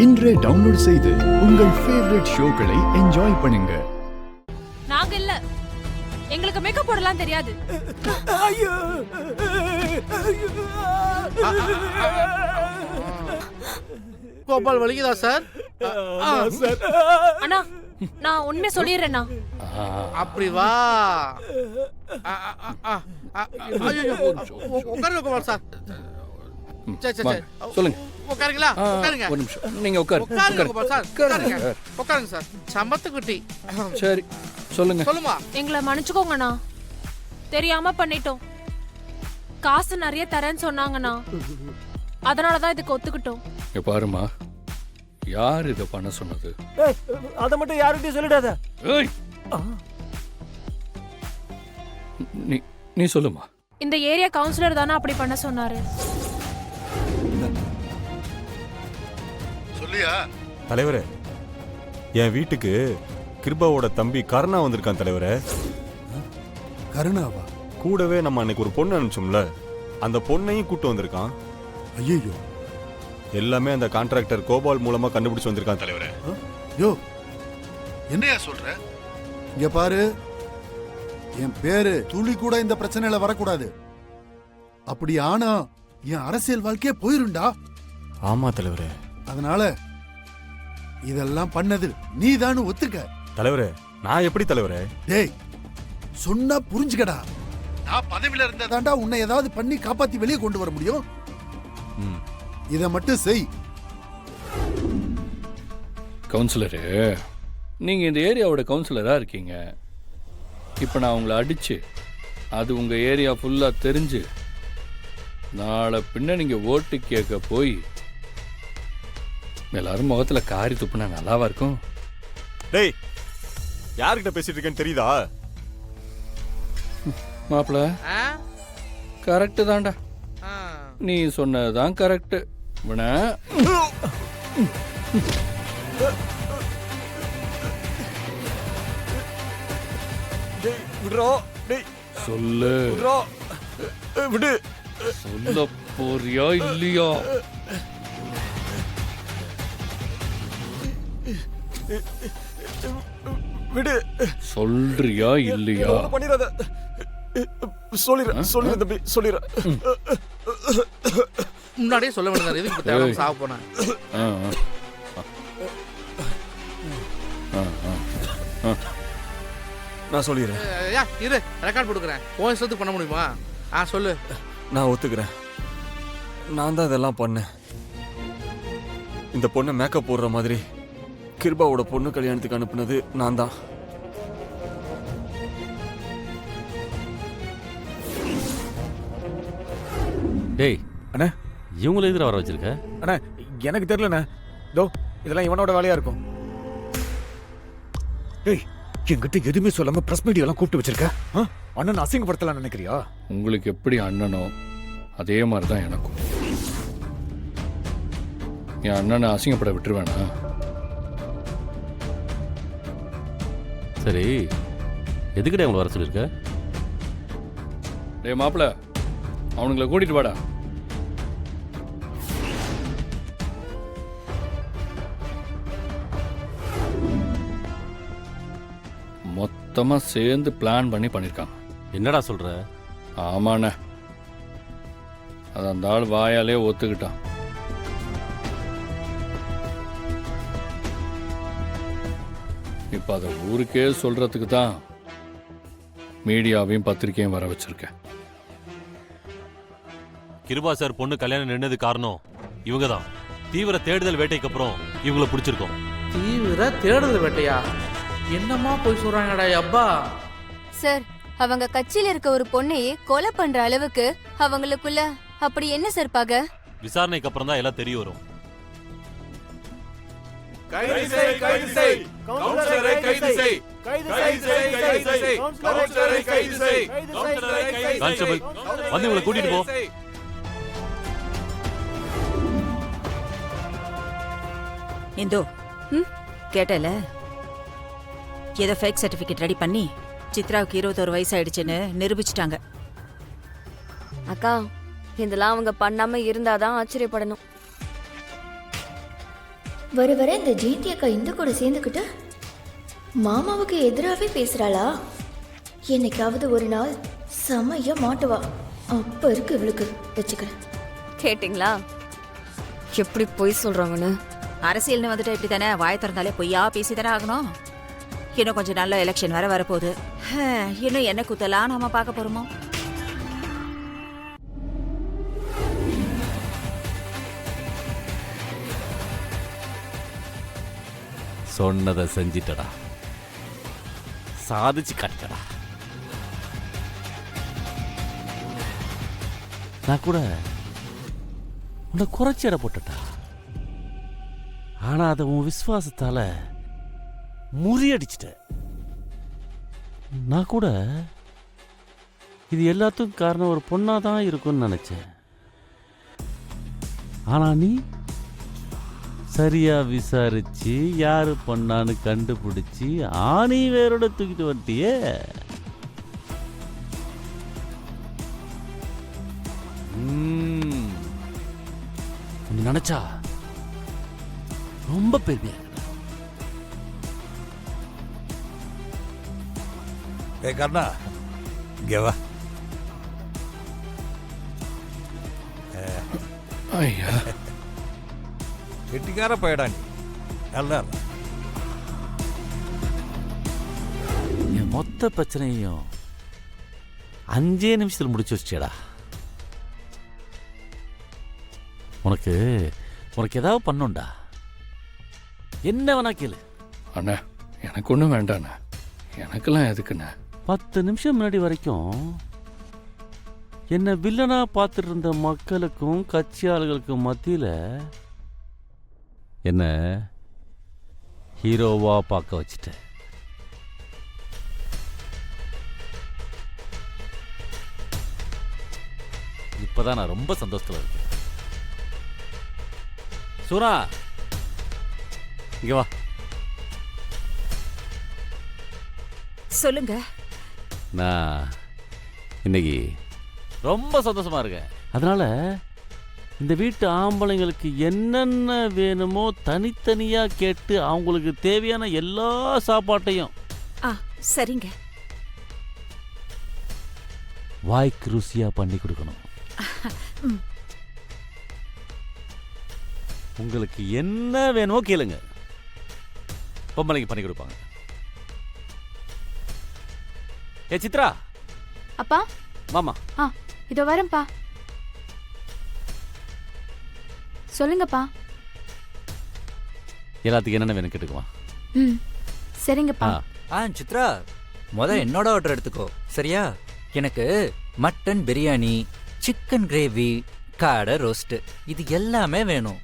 இன்றே டவுன்லோட் செய்து உங்கள் ஃபேவரட் ஷோக்களை என்ஜாய் பண்ணுங்க. நாங்க இல்ல, எங்களுக்கு மேக்கப் போடலாம் தெரியாது. கோபால் வலிக்குதா சார்? அண்ணா நான் உண்மை சொல்லிடுறேண்ணா. அப்படி வா. உட்காருங்க கோபால் சார். சரி சரி சொல்லுங்க. உட்காருங்களா? உட்காருங்க. ஒரு நிமிஷம் நீங்க உட்காருங்க கோபால் சார். உட்காருங்க. உட்காருங்க சார். சம்பத்து குட்டி. சரி சொல்லுங்க. சொல்லுமா. எங்களை மன்னிச்சுக்கோங்கண்ணா, தெரியாம பண்ணிட்டோம். காசு நிறைய தரேன்னு சொன்னாங்கண்ணா, அதனாலதான் இதுக்கு ஒத்துக்கிட்டோம். பாருமா, யார் இதை பண்ண சொன்னது? அத மட்டும் யாருக்கிட்டையும் சொல்லிடாத. ஏய், நீ சொல்லுமா. இந்த ஏரியா கவுன்சிலர் தானே அப்படி பண்ண சொன்னாரு. சொல்லியா தலைவரே? என் வீட்டுக்கு கிருபாவோட தம்பி கருணா வந்திருக்கான் தலைவரே. கருணாவா? கூடவே நம்ம அன்னைக்கு ஒரு பொண்ணு அனுப்பிச்சோம்ல, அந்த பொண்ணையும் கூட்டு வந்திருக்கான். ஐயோ, எல்லாமே அந்த கான்ட்ராக்டர் கோபால் மூலமா கண்டுபிடிச்சு வந்திருக்கான் தலைவரே. யோ என்னையா சொல்ற? இங்க பாரு, என் பேரு துளி கூட இந்த பிரச்சனையில வரக்கூடாது. அப்படி ஆனா என் அரசியல் வாழ்க்கையே போயிருண்டா. ஆமா தலைவரே. அதனால இதெல்லாம் பண்ணது நீதானு ஒத்துக்க. தலைவரே, நான் எப்படி தலைவரே? டேய், சொன்னா புரிஞ்சுக்கடா. நான் பதவியில இருந்ததாண்டா உன்னை ஏதாவது பண்ணி காப்பாத்தி வெளியே கொண்டு வர முடியும். இத மட்டும் செய். கவுன்சிலரு, நீங்க இந்த ஏரியாவோட கவுன்சிலரா இருக்கீங்க. இப்ப நான் உங்களை அடிச்சு அது உங்க ஏரியா ஃபுல்லா தெரிஞ்சு நாளை பின்ன நீங்க ஓட்டு கேட்க போய் எல்லாரும் முகத்துல காரி துப்புனா நல்லாவா இருக்கும்? டேய், யார்கிட்ட பேசிட்டு இருக்கேன்னு தெரியுதா? மாப்பிள, கரெக்டு தான்டா. நீ சொன்னதுதான் கரெக்டு. சொல்லு. விடு. சொல்ல போறியா இல்லையா? விடு. சொல்றியா இல்லையா? பண்ணிராத. சொல்லிடுறேன் தம்பி, சொல்லிடுறேன். முன்னாடியே சொல்ல வேண்டியது. எதுக்கு தேவை சாவ போனேன்? நான் சொல்லிடுறேன். இரு, ரெக்கார்ட் போட்டுக்கிறேன். உன் இஷ்டத்துக்கு பண்ண முடியுமா? சொல்லு. நான் ஒத்துக்கிறேன். நான் தான் இதெல்லாம் பண்ணேன். இந்த பொண்ணை மேக்கப் போடுற மாதிரி கிருபாவோட பொண்ணு கல்யாணத்துக்கு அனுப்புனது நான் தான். டேய் அண்ணா, இவங்களை எதிர வர வச்சிருக்க? அண்ணா எனக்கு தெரியலண்ணா. தோ இதெல்லாம் இவனோட வேலையா இருக்கும். டேய், என்கிட்ட எதுவுமே சொல்லாம பிரஸ் மீடியாலாம் கூப்பிட்டு வச்சிருக்க. அண்ணன் அசிங்கப்படுத்தலாம் நினைக்கிறியா? உங்களுக்கு எப்படி அண்ணனோ அதே மாதிரி தான் எனக்கும். என் அண்ணனை அசிங்கப்பட விட்டுருவேனா? சரி, எதுக்கிட்ட அவங்களை வர சொல்லியிருக்க? டேய் மாப்பிள்ள, அவனுங்களை கூட்டிட்டு வாடா. மொத்தமா சேர்ந்து பிளான் பண்ணி பண்ணிருக்காங்க. என்னடா சொல்ற? ஆமாண்ண, அது அந்த ஆள் வாயாலே ஒத்துக்கிட்டான். இப்ப அதை ஊருக்கே சொல்றதுக்கு தான் மீடியாவையும் பத்திரிக்கையும் வர வச்சிருக்கேன். கிருபா சார் பொண்ணு கல்யாணம் நின்னது காரணம் இவங்க தான். தீவிர தேடுதல் வேட்டைக்கு அப்புறம் இவங்களை பிடிச்சிருக்கோம். தீவிர தேடுதல் வேட்டையா? என்னமா போய் சொல்றாங்கடா அப்பா? சார், அவங்க கட்சியில இருக்க ஒரு பொண்ணையே கொலை பண்ற அளவுக்கு அவங்களுக்குள்ள அப்படி என்ன சார் பாக? விசாரணைக்கு அப்புறம் தான் எல்லாம் தெரிய வரும். கான்ஸ்டபிள், வந்து இவங்களை கூட்டிட்டு போ. இந்தோ கேட்டல, ஏதோ ஃபேக் சர்டிபிகேட் ரெடி பண்ணி சித்ராவுக்கு 21 வயசு ஆயிடுச்சுன்னு நிரூபிச்சிட்டாங்க. அக்கா, இதெல்லாம் அவங்க பண்ணாம இருந்தாதான் ஆச்சரியப்படணும். வர வர இந்த ஜெயந்தி அக்கா இந்த கூட சேர்ந்துக்கிட்டு மாமாவுக்கு எதிராகவே பேசுறாளா? என்னைக்காவது ஒரு நாள் செமையா மாட்டுவா. அப்ப இருக்கு இவளுக்கு, வச்சுக்கிறேன். கேட்டிங்களா எப்படி பொய் சொல்றாங்கன்னு? அரசியல்னு வந்துட்டு இப்படி தானே, வாய் திறந்தாலே பொய்யா பேசி தானே ஆகணும். இன்னும் கொஞ்சம் நல்ல எலெக்ஷன் வர வரப்போகுது. இன்னும் என்ன குத்தலாம் நாம பார்க்க போறோமோ? சொன்னதை செஞ்சிட்டடா, சாதிச்சு காட்டடா. நான் கூட உன்னை குறைச்சி எடை போட்டட்டா, ஆனா அதை உன் விசுவாசத்தால முறியடிச்சிட்ட. நான் கூட இது எல்லாத்துக்கும் காரணம் ஒரு பொண்ணா தான் இருக்கும்னு நினைச்சேன். ஆனா நீ சரியா விசாரிச்சு யாரு பொண்ணான்னு கண்டுபிடிச்சி ஆணி வேரோட தூக்கிட்டு வந்துட்டியே. நினைச்சா ரொம்ப பெருமையா இருக்கு. கர்ணா, இங்க வா. ஐயா, கெட்டிக்கார பையடா நீ. நல்லா என் மொத்த பிரச்சனையும் 5 நிமிஷத்தில் முடிச்சு வச்சியடா. உனக்கு உனக்கு ஏதாவது பண்ணுண்டா, என்ன வேணா கேளு. அண்ணா எனக்கு ஒன்றும் வேண்டாண்ணே. எனக்கெல்லாம் எதுக்குண்ணே? 10 நிமிஷம் முன்னாடி வரைக்கும் என்ன வில்லனா பார்த்துட்டு இருந்த மக்களுக்கும் கட்சி ஆளுகளுக்கும் மத்தியில் என்ன ஹீரோவா பார்க்க வச்சுட்ட. இப்பதான் நான் ரொம்ப சந்தோஷத்துல இருக்கேன். சூரா, இங்க வா. சொல்லுங்க. நான் இன்னைக்கு ரொம்ப சந்தோஷமா இருக்கேன். அதனால இந்த வீட்டு ஆம்பளைங்களுக்கு என்னென்ன வேணுமோ தனித்தனியா கேட்டு அவங்களுக்கு தேவையான எல்லா சாப்பாட்டையும் சரிங்க, வாய்க்கு ருசியா பண்ணி கொடுக்கணும். உங்களுக்கு என்ன வேணுமோ கேளுங்க, பொம்பளைங்க பண்ணி கொடுப்பாங்க. ஏ சித்ரா. அப்பா. மாமா. இதோ வரேன்ப்பா. சொல்லுங்கப்பா. எல்லாத்துக்கும் என்னென்ன வேணும் கேட்டுக்குவா. சரிங்கப்பா. சித்ரா, என்னோட ஆர்டர் எடுத்துக்கோ, சரியா? எனக்கு மட்டன் பிரியாணி, சிக்கன் கிரேவி, காடை ரோஸ்ட், இது எல்லாமே வேணும்.